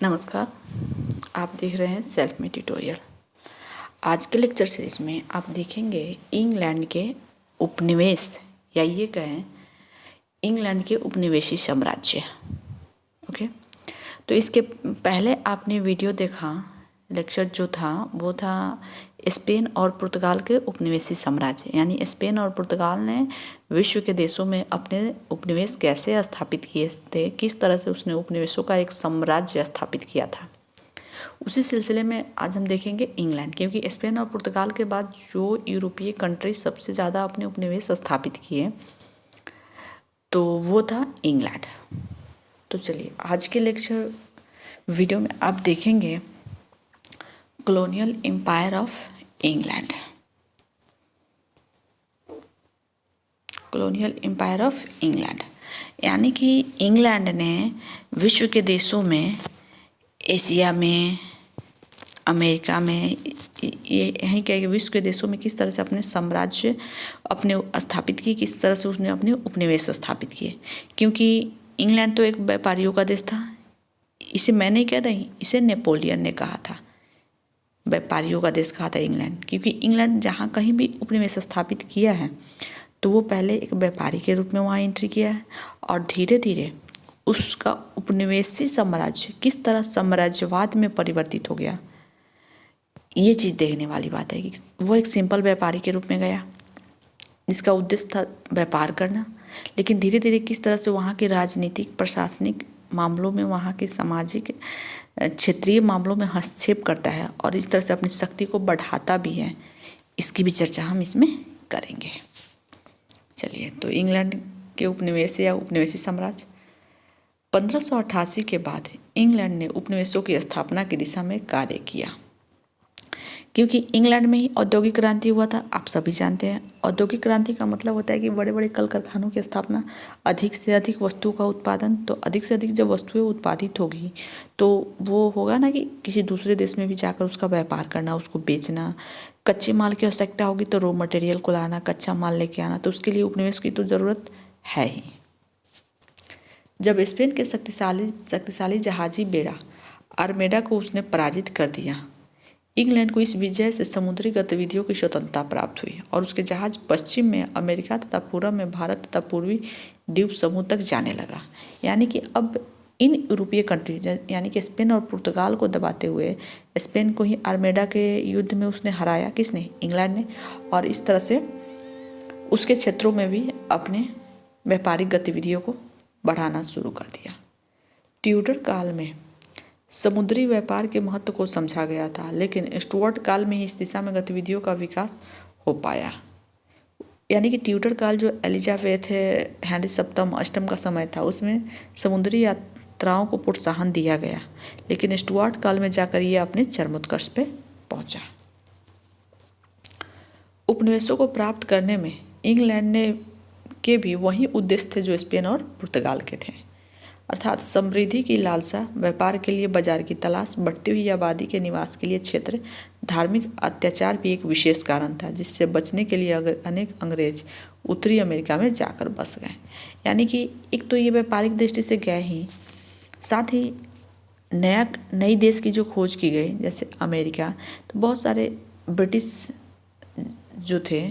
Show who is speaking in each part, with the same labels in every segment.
Speaker 1: नमस्कार, आप देख रहे हैं सेल्फ में ट्यूटोरियल। आज के लेक्चर सीरीज में आप देखेंगे इंग्लैंड के उपनिवेश या ये कहें इंग्लैंड के उपनिवेशी साम्राज्य। ओके, तो इसके पहले आपने वीडियो देखा, लेक्चर जो था वो था स्पेन और पुर्तगाल के उपनिवेशी साम्राज्य, यानी स्पेन और पुर्तगाल ने विश्व के देशों में अपने उपनिवेश कैसे स्थापित किए थे, किस तरह से उसने उपनिवेशों का एक साम्राज्य स्थापित किया था। उसी सिलसिले में आज हम देखेंगे इंग्लैंड, क्योंकि स्पेन और पुर्तगाल के बाद जो यूरोपीय कंट्री सबसे ज़्यादा अपने उपनिवेश स्थापित किए तो वो था इंग्लैंड। तो चलिए आज के लेक्चर वीडियो में आप देखेंगे colonial empire of England. Colonial empire of England यानी कि इंग्लैंड ने विश्व के देशों में, एशिया में, अमेरिका में, ये यहीं के विश्व के देशों में किस तरह से अपने साम्राज्य अपने स्थापित किए, किस तरह से उसने अपने उपनिवेश स्थापित किए। क्योंकि इंग्लैंड तो एक व्यापारियों का देश था। इसे मैं नहीं कह रही, इसे नेपोलियन ने कहा था, व्यापारियों का देश कहा था इंग्लैंड। क्योंकि इंग्लैंड जहाँ कहीं भी उपनिवेश स्थापित किया है तो वो पहले एक व्यापारी के रूप में वहाँ एंट्री किया है और धीरे धीरे उसका उपनिवेशी साम्राज्य किस तरह साम्राज्यवाद में परिवर्तित हो गया, ये चीज़ देखने वाली बात है। कि वो एक सिंपल व्यापारी के रूप में गया जिसका उद्देश्य था व्यापार करना, लेकिन धीरे धीरे किस तरह से वहाँ के राजनीतिक प्रशासनिक मामलों में, वहाँ के सामाजिक क्षेत्रीय मामलों में हस्तक्षेप करता है और इस तरह से अपनी शक्ति को बढ़ाता भी है, इसकी भी चर्चा हम इसमें करेंगे। चलिए, तो इंग्लैंड के उपनिवेश या उपनिवेशी साम्राज्य 1588 के बाद इंग्लैंड ने उपनिवेशों की स्थापना की दिशा में कार्य किया। क्योंकि इंग्लैंड में ही औद्योगिक क्रांति हुआ था, आप सभी जानते हैं। औद्योगिक क्रांति का मतलब होता है कि बड़े बड़े कल कारखानों की स्थापना, अधिक से अधिक वस्तुओं का उत्पादन। तो अधिक से अधिक जब वस्तुएं उत्पादित होगी तो वो होगा ना कि किसी दूसरे देश में भी जाकर उसका व्यापार करना, उसको बेचना। कच्चे माल की आवश्यकता होगी तो रॉ मटेरियल को लाना, कच्चा माल लेके आना, तो उसके लिए उपनिवेश की तो ज़रूरत है ही। जब स्पेन के शक्तिशाली जहाजी बेड़ा आर्मेडा को उसने पराजित कर दिया, इंग्लैंड को इस विजय से समुद्री गतिविधियों की स्वतंत्रता प्राप्त हुई और उसके जहाज पश्चिम में अमेरिका तथा पूर्व में भारत तथा पूर्वी द्वीप समूह तक जाने लगा। यानी कि अब इन यूरोपीय कंट्री यानी कि स्पेन और पुर्तगाल को दबाते हुए स्पेन को ही आर्मेडा के युद्ध में उसने हराया। किसने? इंग्लैंड ने। और इस तरह से उसके क्षेत्रों में भी अपने व्यापारिक गतिविधियों को बढ़ाना शुरू कर दिया। ट्यूडर काल में समुद्री व्यापार के महत्व को समझा गया था, लेकिन स्टुअर्ट काल में ही इस दिशा में गतिविधियों का विकास हो पाया। यानी कि ट्यूडर काल जो एलिजाबेथ हेनरी सप्तम अष्टम का समय था, उसमें समुद्री यात्राओं को प्रोत्साहन दिया गया, लेकिन स्टुअर्ट काल में जाकर ये अपने चरमोत्कर्ष पे पहुंचा। उपनिवेशों को प्राप्त करने में इंग्लैंड ने के भी वही उद्देश्य थे जो स्पेन और पुर्तगाल के थे, अर्थात समृद्धि की लालसा, व्यापार के लिए बाजार की तलाश, बढ़ती हुई आबादी के निवास के लिए क्षेत्र, धार्मिक अत्याचार भी एक विशेष कारण था जिससे बचने के लिए अनेक अंग्रेज उत्तरी अमेरिका में जाकर बस गए। यानी कि एक तो ये व्यापारिक दृष्टि से गए ही, साथ ही नई देश की जो खोज की गई, जैसे अमेरिका, तो बहुत सारे ब्रिटिश जो थे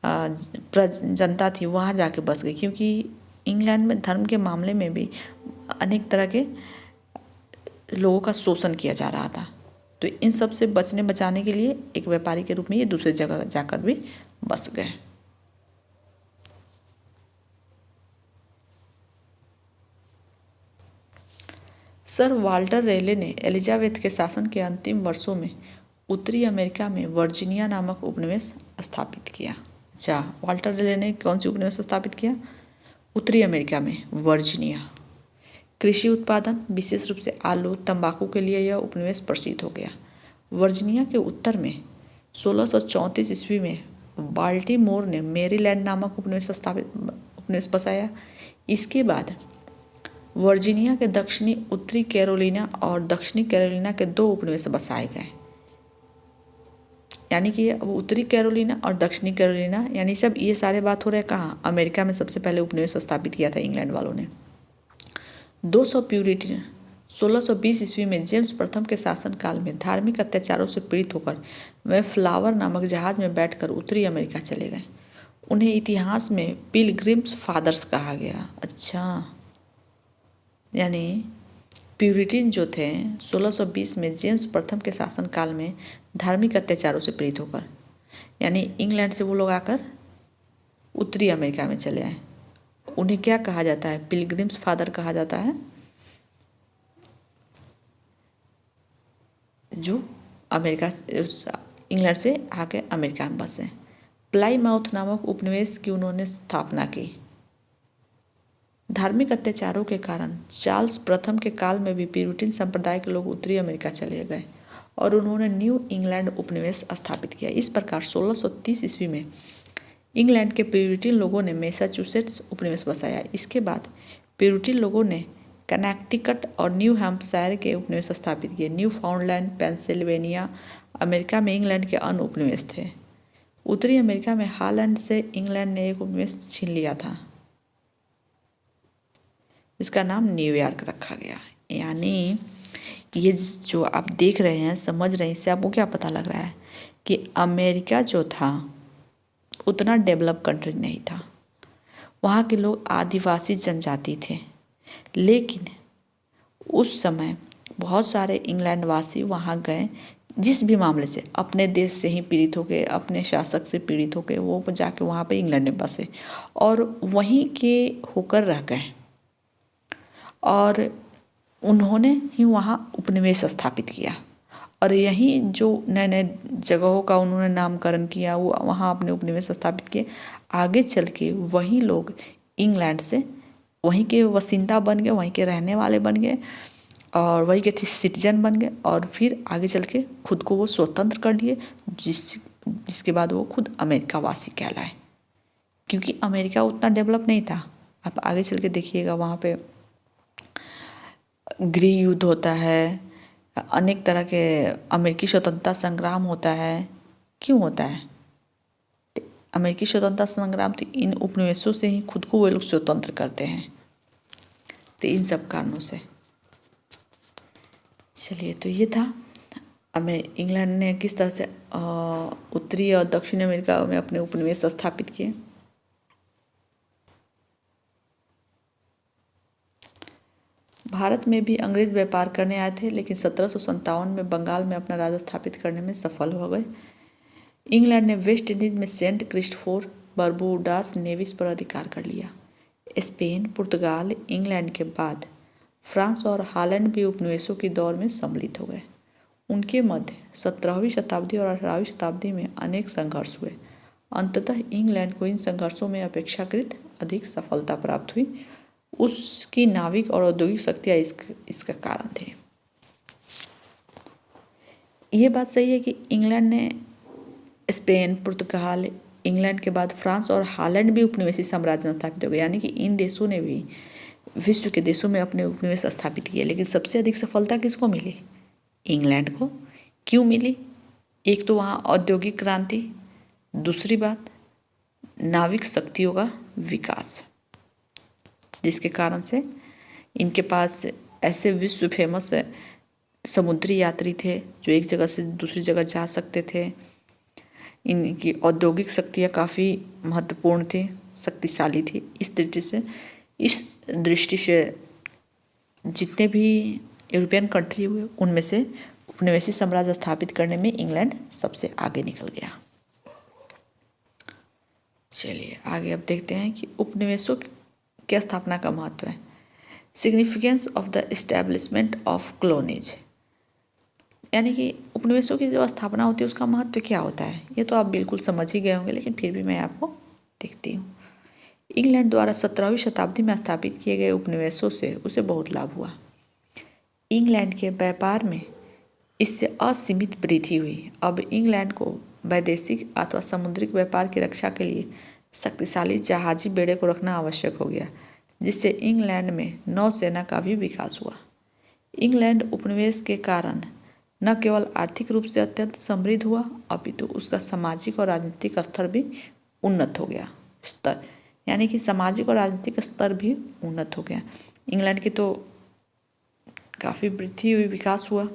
Speaker 1: जनता थी वहाँ जाके बस गई। क्योंकि इंग्लैंड में धर्म के मामले में भी अनेक तरह के लोगों का शोषण किया जा रहा था, तो इन सब से बचाने के लिए एक व्यापारी के रूप में ये दूसरे जगह जाकर भी बस गए। सर वाल्टर रेले ने एलिजाबेथ के शासन के अंतिम वर्षों में उत्तरी अमेरिका में वर्जीनिया नामक उपनिवेश स्थापित किया। अच्छा, वाल्टर रेले ने कौन सी उपनिवेश स्थापित किया? उत्तरी अमेरिका में वर्जीनिया। कृषि उत्पादन, विशेष रूप से आलू, तंबाकू के लिए यह उपनिवेश प्रसिद्ध हो गया। वर्जीनिया के उत्तर में 1634 ईस्वी में बाल्टीमोर ने मैरीलैंड नामक उपनिवेश बसाया। इसके बाद वर्जीनिया के दक्षिणी उत्तरी कैरोलिना और दक्षिणी कैरोलिना के 2 उपनिवेश बसाए गए। यानी कि अब उत्तरी कैरोलिना और दक्षिणी कैरोलिना, यानी सब ये सारे बात हो रहे कहाँ? अमेरिका में सबसे पहले उपनिवेश स्थापित किया था इंग्लैंड वालों ने। 200 1620 ईस्वी में जेम्स प्रथम के शासनकाल में धार्मिक अत्याचारों से पीड़ित होकर वे फ्लावर नामक जहाज में बैठकर उत्तरी अमेरिका चले गए। उन्हें इतिहास में पिलग्रिम्स फादर्स कहा गया। अच्छा, यानी प्यूरिटन जो थे 1620 में जेम्स प्रथम के शासनकाल में धार्मिक अत्याचारों से पीड़ित होकर, यानी इंग्लैंड से वो लोग आकर उत्तरी अमेरिका में चले आए। उन्हें क्या कहा जाता है? पिलग्रिम्स फादर कहा जाता है, जो अमेरिका इंग्लैंड से आके अमेरिका में बसे। प्लाईमाउथ नामक उपनिवेश की उन्होंने स्थापना की। धार्मिक अत्याचारों के कारण चार्ल्स प्रथम के काल में भी प्यूरिटन संप्रदाय के लोग उत्तरी अमेरिका चले गए और उन्होंने न्यू इंग्लैंड उपनिवेश स्थापित किया। इस प्रकार 1630 ईस्वी में इंग्लैंड के प्यूरिटन लोगों ने मैसाचुसेट्स उपनिवेश बसाया। इसके बाद प्यूरिटन लोगों ने कनेक्टिकट और न्यू हैम्पशायर के उपनिवेश स्थापित किए। न्यू फाउंडलैंड, पेंसिल्वेनिया अमेरिका में इंग्लैंड के अन्य उपनिवेश थे। उत्तरी अमेरिका में हॉलैंड से इंग्लैंड ने एक उपनिवेश छीन लिया था, इसका नाम न्यूयॉर्क रखा गया। यानी ये जो आप देख रहे हैं, समझ रहे हैं, इससे आपको क्या पता लग रहा है कि अमेरिका जो था उतना डेवलप कंट्री नहीं था। वहाँ के लोग आदिवासी जनजाति थे, लेकिन उस समय बहुत सारे इंग्लैंड वासी वहाँ गए, जिस भी मामले से अपने देश से ही पीड़ित होके, अपने शासक से पीड़ित होके वो जाके वहाँ पे इंग्लैंड में बसे और वहीं के होकर रह गए और उन्होंने ही वहाँ उपनिवेश स्थापित किया और यहीं जो नए नए जगहों का उन्होंने नामकरण किया, वो वहाँ अपने उपनिवेश स्थापित किए। आगे चल के वही लोग इंग्लैंड से वहीं के वसिंदा बन गए, वहीं के रहने वाले बन गए और वहीं के सिटीजन बन गए और फिर आगे चल के खुद को वो स्वतंत्र कर लिए, जिसके बाद वो खुद अमेरिका वासी कहलाए। क्योंकि अमेरिका उतना डेवलप नहीं था। आप आगे चल के देखिएगा, वहाँ पे गृह युद्ध होता है, अनेक तरह के अमेरिकी स्वतंत्रता संग्राम होता है। क्यों होता है? अमेरिकी स्वतंत्रता संग्राम तो इन उपनिवेशों से ही खुद को वे लोग स्वतंत्र करते हैं, तो इन सब कारणों से। चलिए, तो ये था इंग्लैंड ने किस तरह से उत्तरी और दक्षिण अमेरिका में अपने उपनिवेश स्थापित किए। भारत में भी अंग्रेज व्यापार करने आए थे, लेकिन 1757 में बंगाल में अपना राज स्थापित करने में सफल हो गए। इंग्लैंड ने वेस्ट इंडीज में सेंट क्रिस्टोफर, बरबुडास नेविस पर अधिकार कर लिया। स्पेन, पुर्तगाल, इंग्लैंड के बाद फ्रांस और हॉलैंड भी उपनिवेशों की दौर में सम्मिलित हो गए। उनके मध्य 17वीं शताब्दी और 18वीं शताब्दी में अनेक संघर्ष हुए। अंततः इंग्लैंड को इन संघर्षों में अपेक्षाकृत अधिक सफलता प्राप्त हुई। उसकी नाविक और औद्योगिक शक्तियाँ इसका कारण थे। ये बात सही है कि इंग्लैंड ने स्पेन, पुर्तगाल, इंग्लैंड के बाद फ्रांस और हॉलैंड भी उपनिवेशी साम्राज्य में स्थापित हो गए। यानी कि इन देशों ने भी विश्व के देशों में अपने उपनिवेश स्थापित किए, लेकिन सबसे अधिक सफलता किसको मिली? इंग्लैंड को। क्यों मिली? एक तो वहाँ औद्योगिक क्रांति, दूसरी बात नाविक शक्तियों का विकास, जिसके कारण से इनके पास ऐसे विश्व फेमस समुद्री यात्री थे जो एक जगह से दूसरी जगह जा सकते थे। इनकी औद्योगिक शक्तियाँ काफ़ी महत्वपूर्ण थी, शक्तिशाली थी। इस दृष्टि से जितने भी यूरोपियन कंट्री हुए, उनमें से उपनिवेशी साम्राज्य स्थापित करने में इंग्लैंड सबसे आगे निकल गया। चलिए आगे अब देखते हैं कि उपनिवेशों की स्थापना का महत्व है। Significance of the establishment of colonies, यानी कि उपनिवेशों की जो स्थापना होती है उसका महत्व क्या होता है, ये तो आप बिल्कुल समझ ही गए होंगे, लेकिन फिर भी मैं आपको देखती हूँ। इंग्लैंड द्वारा 17वीं शताब्दी में स्थापित किए गए उपनिवेशों से उसे बहुत लाभ हुआ। इंग्लैंड के व्यापार में इससे असीमित वृद्धि हुई। अब इंग्लैंड को वैदेशिक अथवा समुद्रिक व्यापार की रक्षा के लिए शक्तिशाली जहाजी बेड़े को रखना आवश्यक हो गया, जिससे इंग्लैंड में नौसेना का भी विकास हुआ। इंग्लैंड उपनिवेश के कारण न केवल आर्थिक रूप से अत्यंत समृद्ध हुआ, अपितु उसका सामाजिक और राजनीतिक स्तर भी उन्नत हो गया। यानी कि सामाजिक और राजनीतिक स्तर भी उन्नत हो गया। इंग्लैंड की तो काफ़ी वृद्धि हुई, विकास हुआ।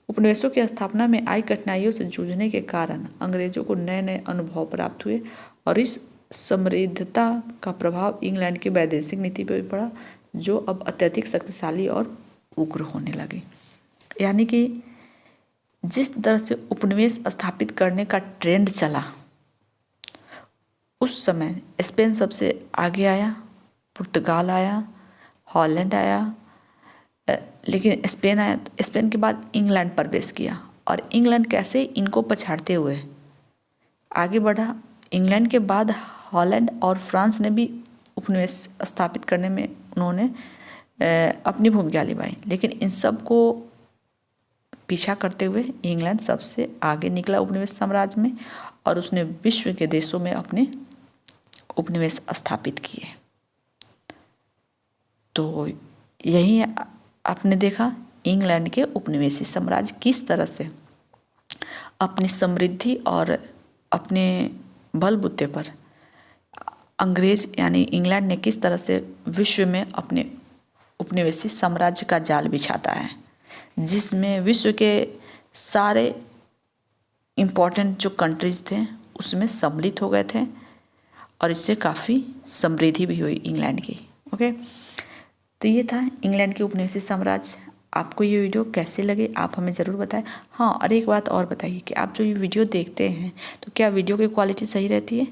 Speaker 1: उपनिवेशों की स्थापना में आई कठिनाइयों से जूझने के कारण अंग्रेजों को नए नए अनुभव प्राप्त हुए और इस समृद्धता का प्रभाव इंग्लैंड की वैदेशिक नीति पर भी पड़ा, जो अब अत्यधिक शक्तिशाली और उग्र होने लगी। यानी कि जिस तरह से उपनिवेश स्थापित करने का ट्रेंड चला, उस समय स्पेन सबसे आगे आया, पुर्तगाल आया, हॉलैंड आया, लेकिन स्पेन आया तो स्पेन के बाद इंग्लैंड प्रवेश किया और इंग्लैंड कैसे इनको पछाड़ते हुए आगे बढ़ा। इंग्लैंड के बाद हॉलैंड और फ्रांस ने भी उपनिवेश स्थापित करने में उन्होंने अपनी भूमिका निभाई, लेकिन इन सब को पीछा करते हुए इंग्लैंड सबसे आगे निकला उपनिवेश साम्राज्य में और उसने विश्व के देशों में अपने उपनिवेश स्थापित किए। तो यही आपने देखा इंग्लैंड के उपनिवेशी साम्राज्य किस तरह से अपनी समृद्धि और अपने बलबूते पर अंग्रेज यानी इंग्लैंड ने किस तरह से विश्व में अपने उपनिवेशी साम्राज्य का जाल बिछाता है, जिसमें विश्व के सारे इम्पोर्टेंट जो कंट्रीज थे उसमें सम्मिलित हो गए थे और इससे काफ़ी समृद्धि भी हुई इंग्लैंड की। ओके, तो ये था इंग्लैंड के उपनिवेशी साम्राज्य। आपको ये वीडियो कैसे लगे आप हमें ज़रूर बताएं। हाँ, और एक बात और बताइए कि आप जो ये वीडियो देखते हैं तो क्या वीडियो की क्वालिटी सही रहती है,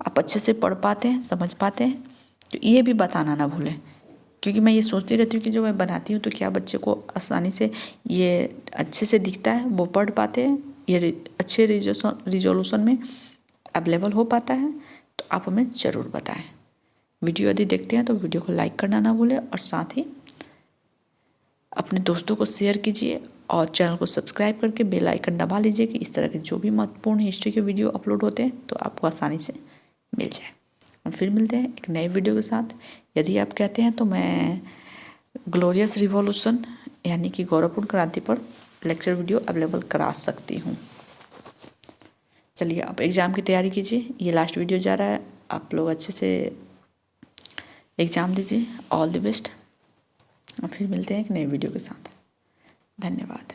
Speaker 1: आप अच्छे से पढ़ पाते हैं, समझ पाते हैं? तो ये भी बताना ना भूलें, क्योंकि मैं ये सोचती रहती हूँ कि जो मैं बनाती हूँ तो क्या बच्चे को आसानी से ये अच्छे से दिखता है, वो पढ़ पाते हैं, ये अच्छे रिजोल्यूशन में अवेलेबल हो पाता है। तो आप हमें ज़रूर बताएं। वीडियो यदि देखते हैं तो वीडियो को लाइक करना ना भूलें और साथ ही अपने दोस्तों को शेयर कीजिए और चैनल को सब्सक्राइब करके बेल आइकन दबा लीजिए कि इस तरह के जो भी महत्वपूर्ण हिस्ट्री के वीडियो अपलोड होते हैं तो आपको आसानी से मिल जाए। हम फिर मिलते हैं एक नए वीडियो के साथ। यदि आप कहते हैं तो मैं ग्लोरियस रिवॉल्यूशन यानी कि गौरवपूर्ण क्रांति पर लेक्चर वीडियो अवेलेबल करा सकती हूँ। चलिए आप एग्ज़ाम की तैयारी कीजिए, ये लास्ट वीडियो जा रहा है, आप लोग अच्छे से एग्ज़ाम दीजिए। All the best. और फिर मिलते हैं एक नए वीडियो के साथ। धन्यवाद।